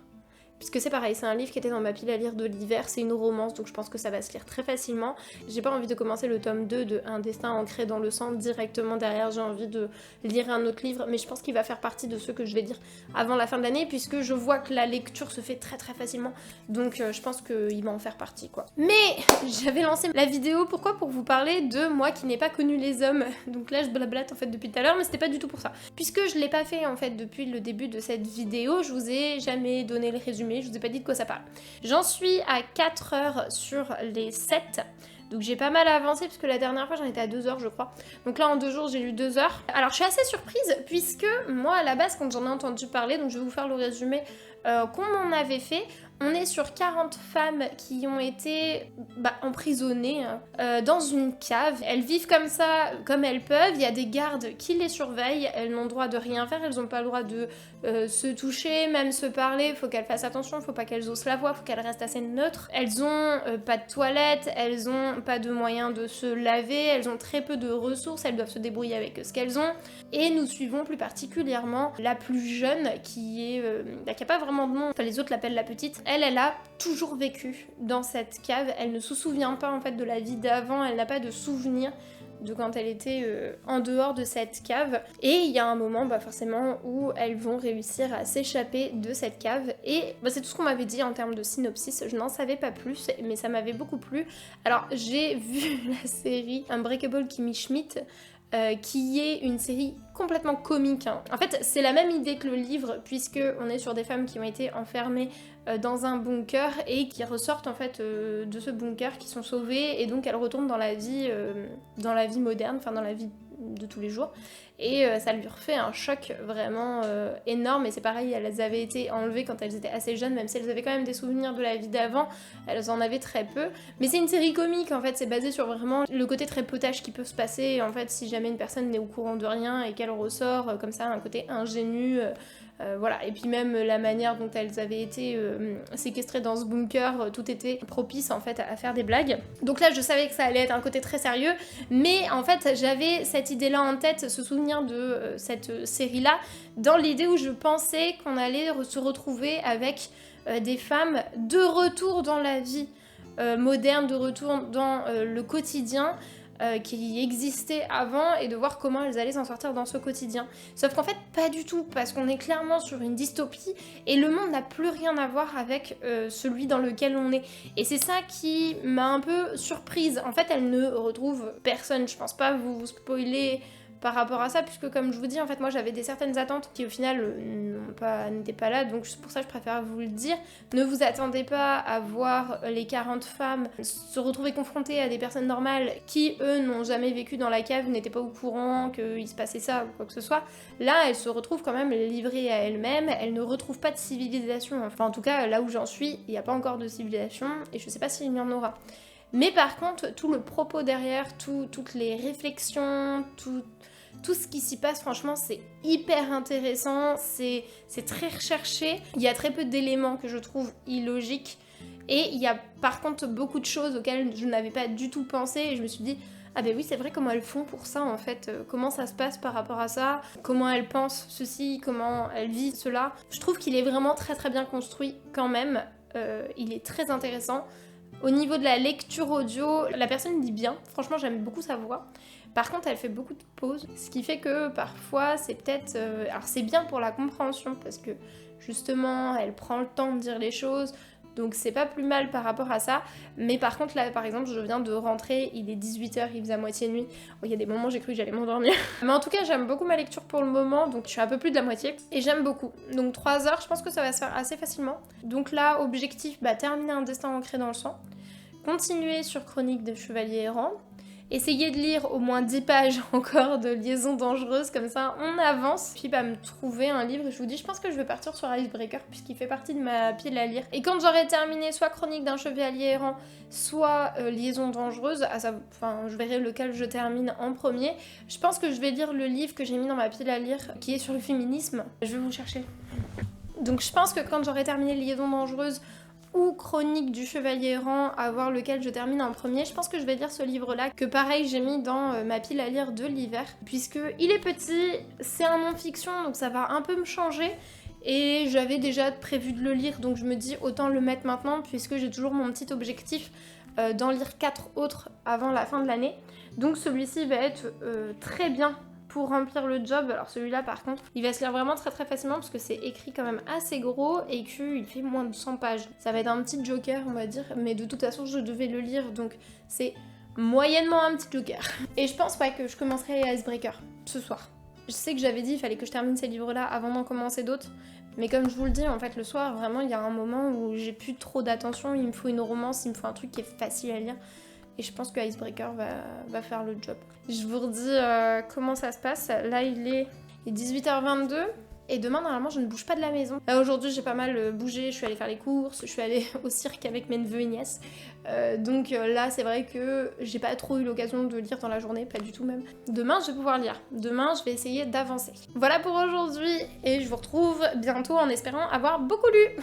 puisque c'est pareil, c'est un livre qui était dans ma pile à lire de l'hiver, c'est une romance, donc je pense que ça va se lire très facilement. J'ai pas envie de commencer le tome 2 de Un destin ancré dans le sang directement derrière, j'ai envie de lire un autre livre, mais je pense qu'il va faire partie de ceux que je vais lire avant la fin de l'année, puisque je vois que la lecture se fait très facilement, donc je pense qu'il va en faire partie quoi. Mais j'avais lancé la vidéo, pourquoi ? Pour vous parler de moi qui n'ai pas connu les hommes, donc là je blablate en fait depuis tout à l'heure, mais c'était pas du tout pour ça. Puisque je l'ai pas fait en fait depuis le début de cette vidéo, je vous ai jamais donné le résumé, je vous ai pas dit de quoi ça parle. J'en suis à 4 heures sur les 7, donc j'ai pas mal avancé puisque la dernière fois j'en étais à 2 heures je crois. Donc là en 2 jours j'ai lu 2 heures. Alors je suis assez surprise puisque moi à la base quand j'en ai entendu parler, donc je vais vous faire le résumé qu'on m'en avait fait, on est sur 40 femmes qui ont été emprisonnées dans une cave. Elles vivent comme ça, comme elles peuvent. Il y a des gardes qui les surveillent. Elles n'ont droit de rien faire. Elles n'ont pas le droit de se toucher, même se parler. Il faut qu'elles fassent attention. Il faut pas qu'elles osent la voix. Il faut qu'elles restent assez neutres. Elles ont pas de toilette. Elles ont pas de moyens de se laver. Elles ont très peu de ressources. Elles doivent se débrouiller avec ce qu'elles ont. Et nous suivons plus particulièrement la plus jeune qui a pas vraiment de nom. Enfin, les autres l'appellent la petite. Elle a toujours vécu dans cette cave, elle ne se souvient pas en fait de la vie d'avant, elle n'a pas de souvenir de quand elle était en dehors de cette cave. Et il y a un moment forcément où elles vont réussir à s'échapper de cette cave. Et c'est tout ce qu'on m'avait dit en termes de synopsis, je n'en savais pas plus, mais ça m'avait beaucoup plu. Alors j'ai vu la série Unbreakable Kimmy Schmidt, qui est une série complètement comique. En fait, c'est la même idée que le livre, puisque on est sur des femmes qui ont été enfermées dans un bunker et qui ressortent en fait de ce bunker, qui sont sauvées, et donc elles retournent dans la vie moderne, enfin dans la vie de tous les jours. Et ça lui refait un choc vraiment énorme. Et c'est pareil, elles avaient été enlevées quand elles étaient assez jeunes, même si elles avaient quand même des souvenirs de la vie d'avant, elles en avaient très peu. Mais c'est une série comique en fait, c'est basé sur vraiment le côté très potache qui peut se passer en fait si jamais une personne n'est au courant de rien et qu'elle ressort comme ça, un côté ingénu, Voilà, et puis même la manière dont elles avaient été séquestrées dans ce bunker, tout était propice en fait à faire des blagues. Donc là je savais que ça allait être un côté très sérieux, mais en fait j'avais cette idée-là en tête, ce souvenir de cette série-là, dans l'idée où je pensais qu'on allait se retrouver avec des femmes de retour dans la vie moderne, de retour dans le quotidien, qui existait avant et de voir comment elles allaient s'en sortir dans ce quotidien. Sauf qu'en fait, pas du tout, parce qu'on est clairement sur une dystopie et le monde n'a plus rien à voir avec celui dans lequel on est. Et c'est ça qui m'a un peu surprise. En fait, elles ne retrouvent personne. Je pense pas vous spoiler par rapport à ça, puisque comme je vous dis, en fait, moi j'avais certaines attentes qui au final n'étaient pas là, donc c'est pour ça que je préfère vous le dire. Ne vous attendez pas à voir les 40 femmes se retrouver confrontées à des personnes normales qui, eux, n'ont jamais vécu dans la cave, n'étaient pas au courant qu'il se passait ça ou quoi que ce soit. Là, elles se retrouvent quand même livrées à elles-mêmes, elles ne retrouvent pas de civilisation. Enfin, en tout cas, là où j'en suis, il n'y a pas encore de civilisation, et je sais pas s'il y en aura. Mais par contre, tout le propos derrière, toutes les réflexions, tout ce qui s'y passe, franchement, c'est hyper intéressant, c'est très recherché. Il y a très peu d'éléments que je trouve illogiques. Et il y a par contre beaucoup de choses auxquelles je n'avais pas du tout pensé. Et je me suis dit, ah ben oui, c'est vrai, comment elles font pour ça en fait. Comment ça se passe par rapport à ça. Comment elles pensent ceci, comment elles vivent cela. Je trouve qu'il est vraiment très très bien construit quand même. Il est très intéressant. Au niveau de la lecture audio, la personne dit bien. Franchement, j'aime beaucoup sa voix. Par contre, elle fait beaucoup de pauses, ce qui fait que parfois, c'est peut-être... alors, c'est bien pour la compréhension, parce que, justement, elle prend le temps de dire les choses, donc c'est pas plus mal par rapport à ça. Mais par contre, là, par exemple, je viens de rentrer, il est 18h, il faisait à moitié nuit. Il y a des moments, j'ai cru que j'allais m'endormir. Mais en tout cas, j'aime beaucoup ma lecture pour le moment, donc je suis un peu plus de la moitié. Et j'aime beaucoup. Donc 3 heures, je pense que ça va se faire assez facilement. Donc là, objectif, terminer Un destin ancré dans le sang. Continuer sur Chronique de chevalier errant. Essayer de lire au moins 10 pages encore de Liaison dangereuse, comme ça on avance. Puis me trouver un livre, et je vous dis, je pense que je vais partir sur Icebreaker, puisqu'il fait partie de ma pile à lire. Et quand j'aurai terminé soit Chronique d'un chevalier errant, soit Liaison dangereuse, je verrai lequel je termine en premier. Je pense que je vais lire le livre que j'ai mis dans ma pile à lire, qui est sur le féminisme. Je vais vous le chercher. Donc je pense que quand j'aurai terminé Liaison dangereuse, ou Chronique du chevalier errant, à voir lequel je termine en premier. Je pense que je vais lire ce livre-là, que pareil j'ai mis dans ma pile à lire de l'hiver, puisque il est petit, c'est un non-fiction, donc ça va un peu me changer, et j'avais déjà prévu de le lire, donc je me dis autant le mettre maintenant, puisque j'ai toujours mon petit objectif d'en lire 4 autres avant la fin de l'année. Donc celui-ci va être très bien pour remplir le job. Alors celui-là par contre, il va se lire vraiment très très facilement parce que c'est écrit quand même assez gros et qu'il fait moins de 100 pages. Ça va être un petit joker on va dire, mais de toute façon je devais le lire donc c'est moyennement un petit joker. Et je pense que je commencerai Icebreaker ce soir. Je sais que j'avais dit il fallait que je termine ces livres-là avant d'en commencer d'autres, mais comme je vous le dis, en fait le soir vraiment il y a un moment où j'ai plus trop d'attention, il me faut une romance, il me faut un truc qui est facile à lire. Et je pense que Icebreaker va faire le job. Je vous redis comment ça se passe. Là, il est 18h22. Et demain, normalement, je ne bouge pas de la maison. Là, aujourd'hui, j'ai pas mal bougé. Je suis allée faire les courses. Je suis allée au cirque avec mes neveux et nièces. Donc là, c'est vrai que j'ai pas trop eu l'occasion de lire dans la journée. Pas du tout même. Demain, je vais pouvoir lire. Demain, je vais essayer d'avancer. Voilà pour aujourd'hui. Et je vous retrouve bientôt en espérant avoir beaucoup lu.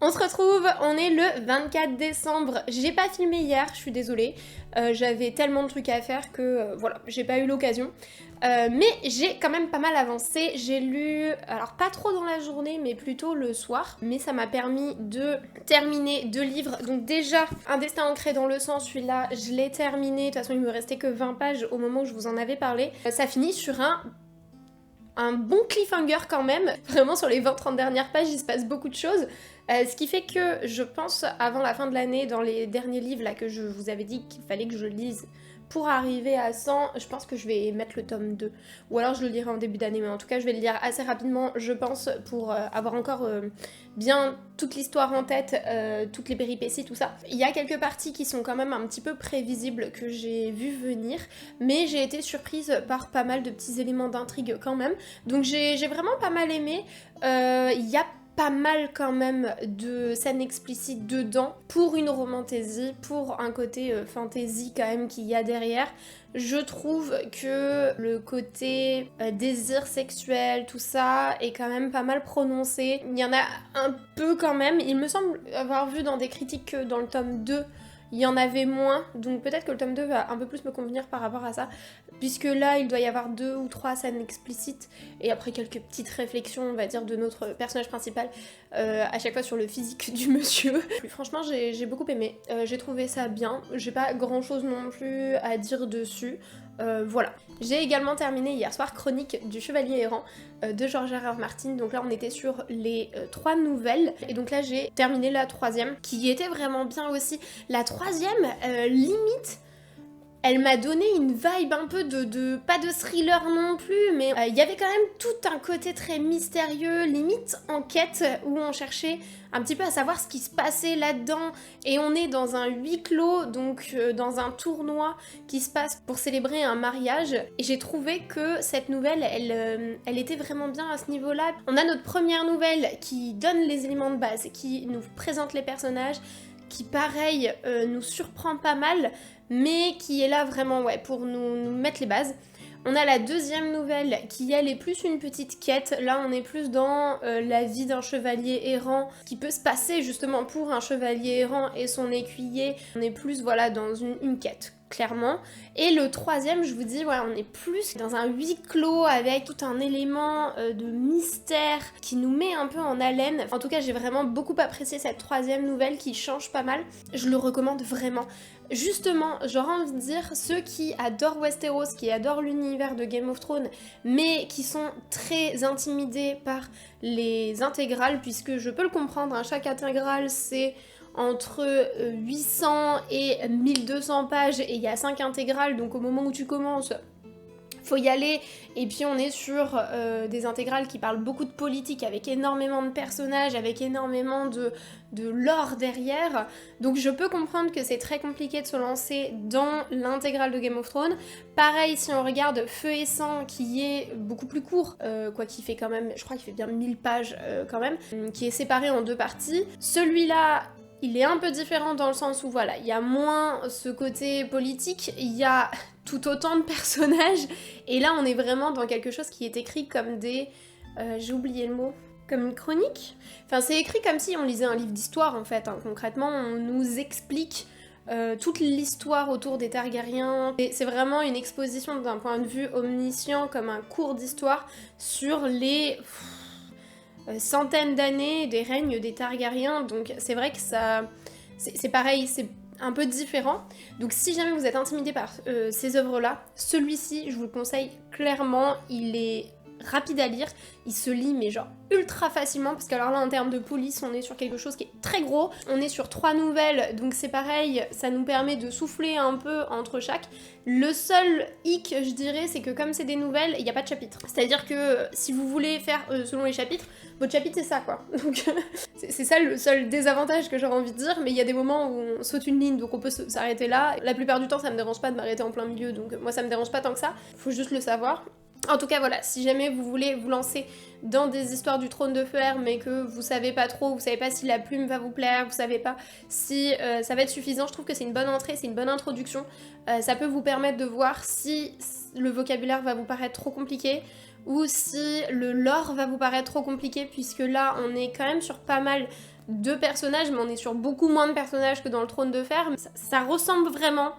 On se retrouve, on est le 24 décembre. J'ai pas filmé hier, je suis désolée. J'avais tellement de trucs à faire que voilà, j'ai pas eu l'occasion. Mais j'ai quand même pas mal avancé. J'ai lu, alors pas trop dans la journée, mais plutôt le soir. Mais ça m'a permis de terminer 2 livres. Donc déjà, Un destin ancré dans le sang, celui-là, je l'ai terminé. De toute façon, il me restait que 20 pages au moment où je vous en avais parlé. Ça finit sur un bon cliffhanger quand même. Vraiment, sur les 20-30 dernières pages, il se passe beaucoup de choses. Ce qui fait que je pense, avant la fin de l'année, dans les derniers livres là que je vous avais dit qu'il fallait que je lise pour arriver à 100, je pense que je vais mettre le tome 2. Ou alors je le lirai en début d'année, mais en tout cas je vais le lire assez rapidement, je pense, pour avoir encore bien toute l'histoire en tête, toutes les péripéties, tout ça. Il y a quelques parties qui sont quand même un petit peu prévisibles que j'ai vu venir, mais j'ai été surprise par pas mal de petits éléments d'intrigue quand même. Donc j'ai vraiment pas mal aimé. Il y a pas mal quand même de scènes explicites dedans pour une romantaisie, pour un côté fantasy quand même qu'il y a derrière. Je trouve que le côté désir sexuel, tout ça, est quand même pas mal prononcé. Il y en a un peu quand même. Il me semble avoir vu dans des critiques que dans le tome 2, il y en avait moins, donc peut-être que le tome 2 va un peu plus me convenir par rapport à ça, puisque là, il doit y avoir 2 ou 3 scènes explicites, et après quelques petites réflexions, on va dire, de notre personnage principal, à chaque fois sur le physique du monsieur. Franchement, j'ai beaucoup aimé, j'ai trouvé ça bien, j'ai pas grand-chose non plus à dire dessus. Voilà. J'ai également terminé hier soir Chronique du Chevalier Errant de George R.R. Martin. Donc là on était sur les 3 nouvelles. Et donc là j'ai terminé la 3e qui était vraiment bien aussi. La 3e, limite, elle m'a donné une vibe un peu pas de thriller non plus, mais il y avait quand même tout un côté très mystérieux, limite enquête, où on cherchait un petit peu à savoir ce qui se passait là-dedans. Et on est dans un huis clos, donc dans un tournoi qui se passe pour célébrer un mariage. Et j'ai trouvé que cette nouvelle, elle était vraiment bien à ce niveau-là. On a notre première nouvelle qui donne les éléments de base, qui nous présente les personnages, qui pareil nous surprend pas mal, mais qui est là vraiment ouais, pour nous mettre les bases. On a la 2e nouvelle qui elle est plus une petite quête, là on est plus dans la vie d'un chevalier errant, qui peut se passer justement pour un chevalier errant et son écuyer, on est plus voilà dans une quête. Clairement. Et le 3e, je vous dis, ouais, on est plus dans un huis clos avec tout un élément de mystère qui nous met un peu en haleine. En tout cas, j'ai vraiment beaucoup apprécié cette 3e nouvelle qui change pas mal. Je le recommande vraiment. Justement, j'aurais envie de dire, ceux qui adorent Westeros, qui adorent l'univers de Game of Thrones, mais qui sont très intimidés par les intégrales, puisque je peux le comprendre, hein, chaque intégrale c'est entre 800 et 1200 pages et il y a 5 intégrales, donc au moment où tu commences, faut y aller. Et puis on est sur des intégrales qui parlent beaucoup de politique, avec énormément de personnages, avec énormément de lore derrière. Donc je peux comprendre que c'est très compliqué de se lancer dans l'intégrale de Game of Thrones. Pareil si on regarde Feu et Sang, qui est beaucoup plus court, quoi qui fait quand même, je crois qu'il fait bien 1000 pages quand même, qui est séparé en 2 parties. Celui-là, il est un peu différent dans le sens où voilà, il y a moins ce côté politique, il y a tout autant de personnages, et là on est vraiment dans quelque chose qui est écrit comme des... j'ai oublié le mot... comme une chronique. Enfin c'est écrit comme si on lisait un livre d'histoire en fait, hein. Concrètement on nous explique toute l'histoire autour des Targaryens. C'est vraiment une exposition d'un point de vue omniscient, comme un cours d'histoire sur les... centaines d'années des règnes des Targaryens, donc c'est vrai que ça... c'est pareil, c'est un peu différent. Donc si jamais vous êtes intimidé par ces œuvres-là, celui-ci, je vous le conseille clairement, il est rapide à lire, il se lit mais genre ultra facilement, parce que alors là en termes de police on est sur quelque chose qui est très gros, on est sur 3 nouvelles, donc c'est pareil, ça nous permet de souffler un peu entre chaque. Le seul hic je dirais c'est que comme c'est des nouvelles, il n'y a pas de chapitre, c'est à dire que si vous voulez faire selon les chapitres, votre chapitre c'est ça quoi, donc c'est ça le seul désavantage que j'aurais envie de dire, mais il y a des moments où on saute une ligne donc on peut s'arrêter là. La plupart du temps ça me dérange pas de m'arrêter en plein milieu, donc moi ça me dérange pas tant que ça, faut juste le savoir. En tout cas voilà, si jamais vous voulez vous lancer dans des histoires du trône de fer mais que vous savez pas trop, vous savez pas si la plume va vous plaire, vous savez pas si ça va être suffisant, je trouve que c'est une bonne entrée, c'est une bonne introduction. Ça peut vous permettre de voir si le vocabulaire va vous paraître trop compliqué ou si le lore va vous paraître trop compliqué, puisque là on est quand même sur pas mal 2 personnages, mais on est sur beaucoup moins de personnages que dans le Trône de Fer. Ça ressemble vraiment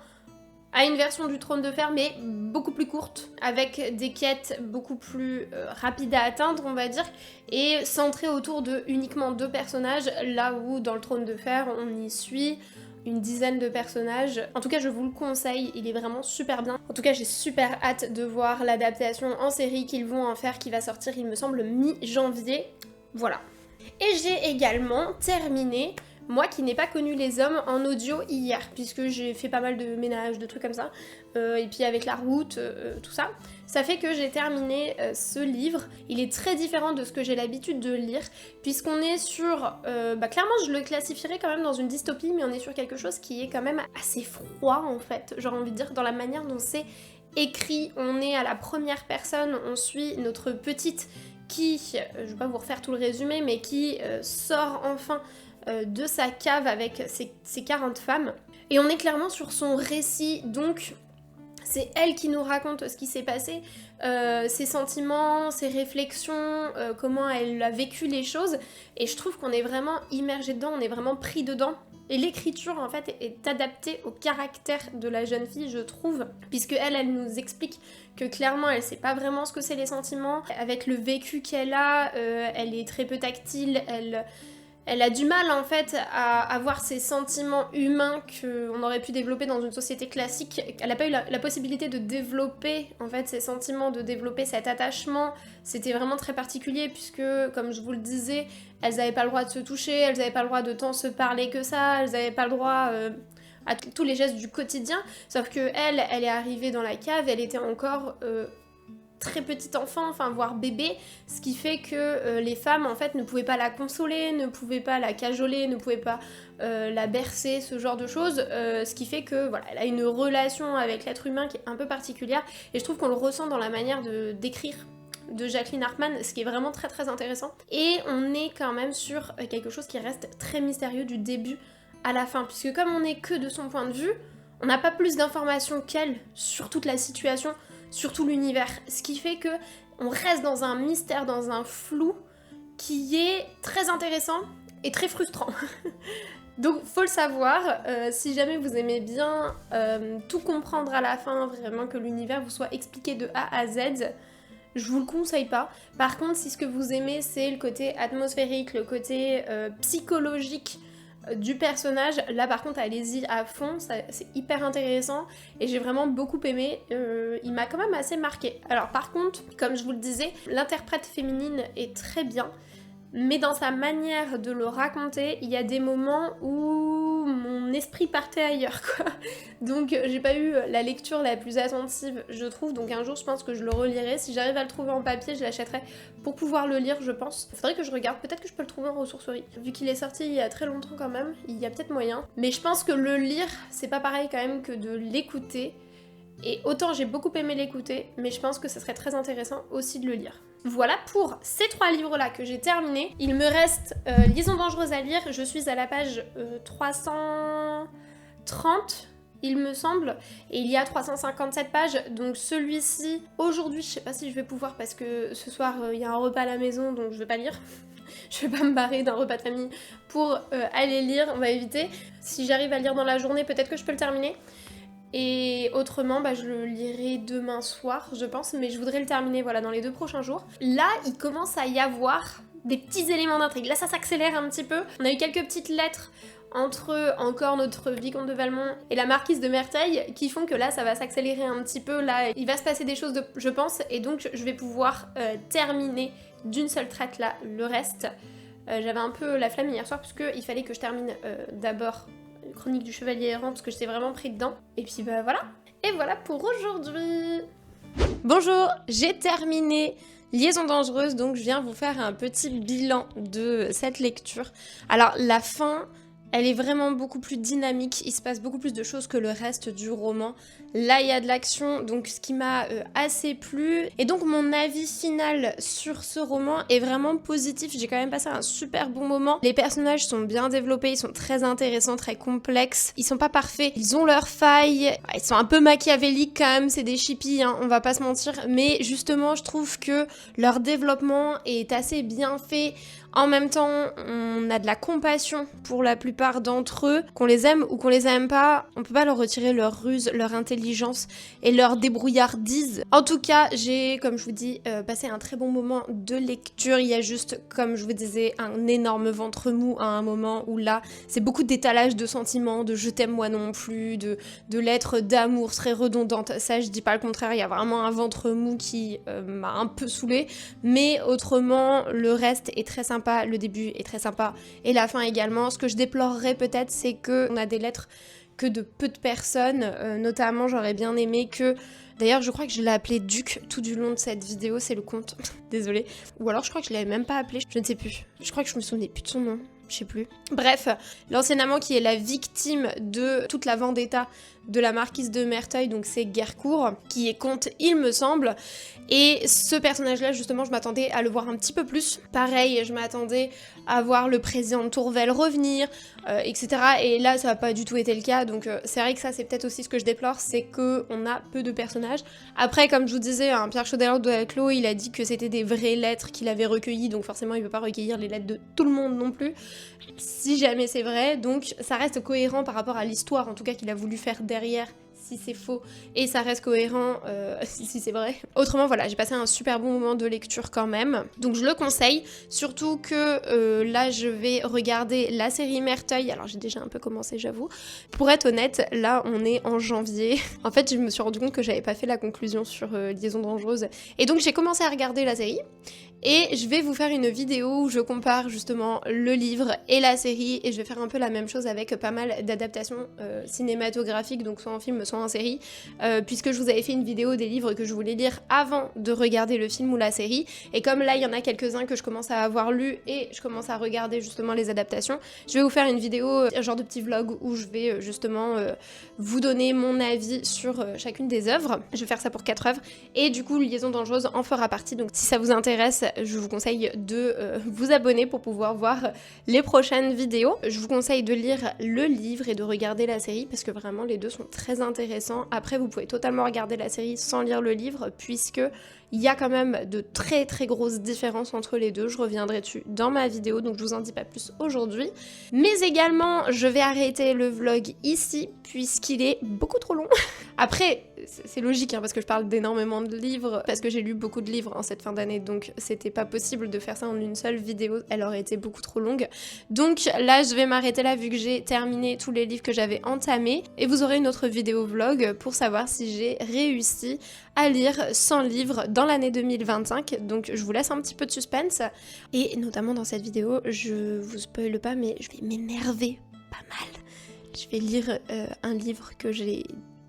à une version du Trône de Fer, mais beaucoup plus courte, avec des quêtes beaucoup plus rapides à atteindre, on va dire, et centrée autour de uniquement 2 personnages, là où dans le Trône de Fer, on y suit une dizaine de personnages. En tout cas, je vous le conseille, il est vraiment super bien. En tout cas, j'ai super hâte de voir l'adaptation en série qu'ils vont en faire, qui va sortir, il me semble, mi-janvier. Voilà. Et j'ai également terminé, moi qui n'ai pas connu les hommes, en audio hier, puisque j'ai fait pas mal de ménage, de trucs comme ça, et puis avec la route, tout ça. Ça fait que j'ai terminé ce livre. Il est très différent de ce que j'ai l'habitude de lire, puisqu'on est sur... clairement, je le classifierais quand même dans une dystopie, mais on est sur quelque chose qui est quand même assez froid, en fait. J'aurais envie de dire, dans la manière dont c'est écrit. On est à la première personne, on suit notre petite qui, je vais pas vous refaire tout le résumé, mais qui sort enfin de sa cave avec ses 40 femmes. Et on est clairement sur son récit, donc c'est elle qui nous raconte ce qui s'est passé, ses sentiments, ses réflexions, comment elle a vécu les choses, et je trouve qu'on est vraiment immergé dedans, on est vraiment pris dedans. Et l'écriture en fait est adaptée au caractère de la jeune fille, je trouve, puisque elle nous explique que clairement elle sait pas vraiment ce que c'est les sentiments. Avec le vécu qu'elle a, elle est très peu tactile, elle a du mal en fait à avoir ces sentiments humains qu'on aurait pu développer dans une société classique. Elle n'a pas eu la possibilité de développer en fait ces sentiments, de développer cet attachement. C'était vraiment très particulier puisque, comme je vous le disais, elles n'avaient pas le droit de se toucher, elles n'avaient pas le droit de tant se parler que ça, elles n'avaient pas le droit à tous les gestes du quotidien. Sauf que elle est arrivée dans la cave, elle était encore... très petit enfant, enfin voire bébé, ce qui fait que les femmes en fait ne pouvaient pas la consoler, ne pouvaient pas la cajoler, ne pouvaient pas la bercer, ce genre de choses, ce qui fait que voilà, elle a une relation avec l'être humain qui est un peu particulière, et je trouve qu'on le ressent dans la manière d'écrire de Jacqueline Hartmann, ce qui est vraiment très très intéressant. Et on est quand même sur quelque chose qui reste très mystérieux du début à la fin, puisque comme on n'est que de son point de vue, on n'a pas plus d'informations qu'elle sur toute la situation, sur tout l'univers, ce qui fait que on reste dans un mystère, dans un flou qui est très intéressant et très frustrant. Donc faut le savoir, si jamais vous aimez bien tout comprendre à la fin, vraiment que l'univers vous soit expliqué de A à Z, je vous le conseille pas. Par contre, si ce que vous aimez c'est le côté atmosphérique, le côté psychologique du personnage, là par contre allez-y à fond, c'est hyper intéressant et j'ai vraiment beaucoup aimé, il m'a quand même assez marqué. Alors par contre, comme je vous le disais, l'interprète féminine est très bien, mais dans sa manière de le raconter, il y a des moments où mon esprit partait ailleurs, quoi. Donc j'ai pas eu la lecture la plus attentive, je trouve, donc un jour je pense que je le relirai. Si j'arrive à le trouver en papier, je l'achèterai pour pouvoir le lire, je pense. Faudrait que je regarde, peut-être que je peux le trouver en ressourcerie. Vu qu'il est sorti il y a très longtemps quand même, il y a peut-être moyen. Mais je pense que le lire, c'est pas pareil quand même que de l'écouter. Et autant j'ai beaucoup aimé l'écouter, mais je pense que ce serait très intéressant aussi de le lire. Voilà pour ces 3 livres-là que j'ai terminés. Il me reste Liaison dangereuse à lire. Je suis à la page 330, il me semble. Et il y a 357 pages. Donc celui-ci, aujourd'hui, je sais pas si je vais pouvoir parce que ce soir, il y a un repas à la maison, donc je vais pas lire. Je vais pas me barrer d'un repas de famille pour aller lire, on va éviter. Si j'arrive à lire dans la journée, peut-être que je peux le terminer. Et autrement, je le lirai demain soir, je pense, mais je voudrais le terminer voilà, dans les 2 prochains jours. Là, il commence à y avoir des petits éléments d'intrigue. Là, ça s'accélère un petit peu. On a eu quelques petites lettres entre encore notre vicomte de Valmont et la marquise de Merteuil qui font que là, ça va s'accélérer un petit peu. Là, il va se passer des choses, je pense, et donc je vais pouvoir terminer d'une seule traite là le reste. J'avais un peu la flamme hier soir parce qu'il fallait que je termine d'abord Chronique du Chevalier Errant parce que j'étais vraiment pris dedans. Et puis voilà. Et voilà pour aujourd'hui. Bonjour, j'ai terminé Liaison dangereuse, donc je viens vous faire un petit bilan de cette lecture. Alors la fin, elle est vraiment beaucoup plus dynamique, il se passe beaucoup plus de choses que le reste du roman. Là, il y a de l'action, donc ce qui m'a assez plu. Et donc mon avis final sur ce roman est vraiment positif. J'ai quand même passé un super bon moment. Les personnages sont bien développés, ils sont très intéressants, très complexes. Ils sont pas parfaits, ils ont leurs failles. Ils sont un peu machiavéliques quand même, c'est des chippies, hein, on va pas se mentir. Mais justement, je trouve que leur développement est assez bien fait. En même temps, on a de la compassion pour la plupart d'entre eux, qu'on les aime ou qu'on les aime pas, on peut pas leur retirer leur ruse, leur intelligence et leur débrouillardise. En tout cas, j'ai, comme je vous dis, passé un très bon moment de lecture. Il y a juste, comme je vous disais, un énorme ventre mou à un moment où là, c'est beaucoup d'étalage de sentiments, de je t'aime moi non plus, de lettres d'amour serait redondante. Ça, je dis pas le contraire, il y a vraiment un ventre mou qui m'a un peu saoulée, mais autrement, le reste est très sympa, le début est très sympa et la fin également. Ce que je déplorerais peut-être, c'est qu'on a des lettres que de peu de personnes, notamment j'aurais bien aimé que... D'ailleurs, je crois que je l'ai appelé Duc tout du long de cette vidéo, c'est le compte, désolée. Ou alors je crois que je l'avais même pas appelé, je ne sais plus. Je crois que je me souvenais plus de son nom, je sais plus. Bref, l'ancien amant qui est la victime de toute la vendetta de la marquise de Merteuil, donc c'est Guercourt, qui est comte, il me semble. Et ce personnage-là, justement, je m'attendais à le voir un petit peu plus. Pareil, je m'attendais à voir le président de Tourvel revenir, etc. Et là, ça n'a pas du tout été le cas. Donc c'est vrai que ça, c'est peut-être aussi ce que je déplore, c'est qu'on a peu de personnages. Après, comme je vous disais, hein, Pierre Chaudelin de Clos, il a dit que c'était des vraies lettres qu'il avait recueillies, donc forcément, il ne peut pas recueillir les lettres de tout le monde non plus, si jamais c'est vrai. Donc ça reste cohérent par rapport à l'histoire, en tout cas, qu'il a voulu faire derrière, si c'est faux, et ça reste cohérent si c'est vrai. Autrement, voilà, j'ai passé un super bon moment de lecture quand même, donc je le conseille, surtout que là, je vais regarder la série Merteuil. Alors j'ai déjà un peu commencé, j'avoue. Pour être honnête, là, on est en janvier. En fait, je me suis rendu compte que j'avais pas fait la conclusion sur Liaison dangereuse, et donc j'ai commencé à regarder la série, et je vais vous faire une vidéo où je compare justement le livre et la série, et je vais faire un peu la même chose avec pas mal d'adaptations cinématographiques, donc soit en film, soit en série, puisque je vous avais fait une vidéo des livres que je voulais lire avant de regarder le film ou la série, et comme là il y en a quelques-uns que je commence à avoir lus et je commence à regarder justement les adaptations, je vais vous faire une vidéo, un genre de petit vlog où je vais justement vous donner mon avis sur chacune des œuvres. Je vais faire ça pour 4 œuvres, et du coup Liaison dangereuse en fera partie, donc si ça vous intéresse, je vous conseille de vous abonner pour pouvoir voir les prochaines vidéos. Je vous conseille de lire le livre et de regarder la série, parce que vraiment les deux sont très intéressants. Après, vous pouvez totalement regarder la série sans lire le livre, puisque il y a quand même de très très grosses différences entre les deux. Je reviendrai dessus dans ma vidéo, donc je vous en dis pas plus aujourd'hui. Mais également, je vais arrêter le vlog ici, puisqu'il est beaucoup trop long. Après, c'est logique, hein, parce que je parle d'énormément de livres, parce que j'ai lu beaucoup de livres en cette fin d'année, donc c'était pas possible de faire ça en une seule vidéo, elle aurait été beaucoup trop longue. Donc là, je vais m'arrêter là, vu que j'ai terminé tous les livres que j'avais entamés, et vous aurez une autre vidéo vlog pour savoir si j'ai réussi à lire 100 livres dans l'année 2025, donc je vous laisse un petit peu de suspense, et notamment dans cette vidéo, je vous spoile pas, mais je vais m'énerver pas mal. Je vais lire un livre que j'ai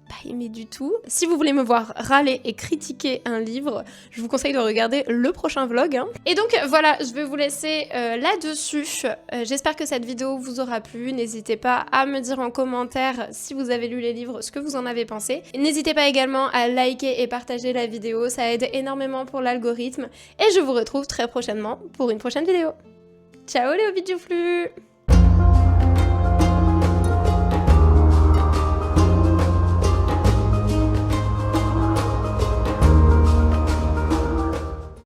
pas aimé du tout. Si vous voulez me voir râler et critiquer un livre, je vous conseille de regarder le prochain vlog, hein. Et donc voilà, je vais vous laisser là-dessus. J'espère que cette vidéo vous aura plu. N'hésitez pas à me dire en commentaire, si vous avez lu les livres, ce que vous en avez pensé. N'hésitez pas également à liker et partager la vidéo, ça aide énormément pour l'algorithme. Et je vous retrouve très prochainement pour une prochaine vidéo. Ciao les hobbies du flux!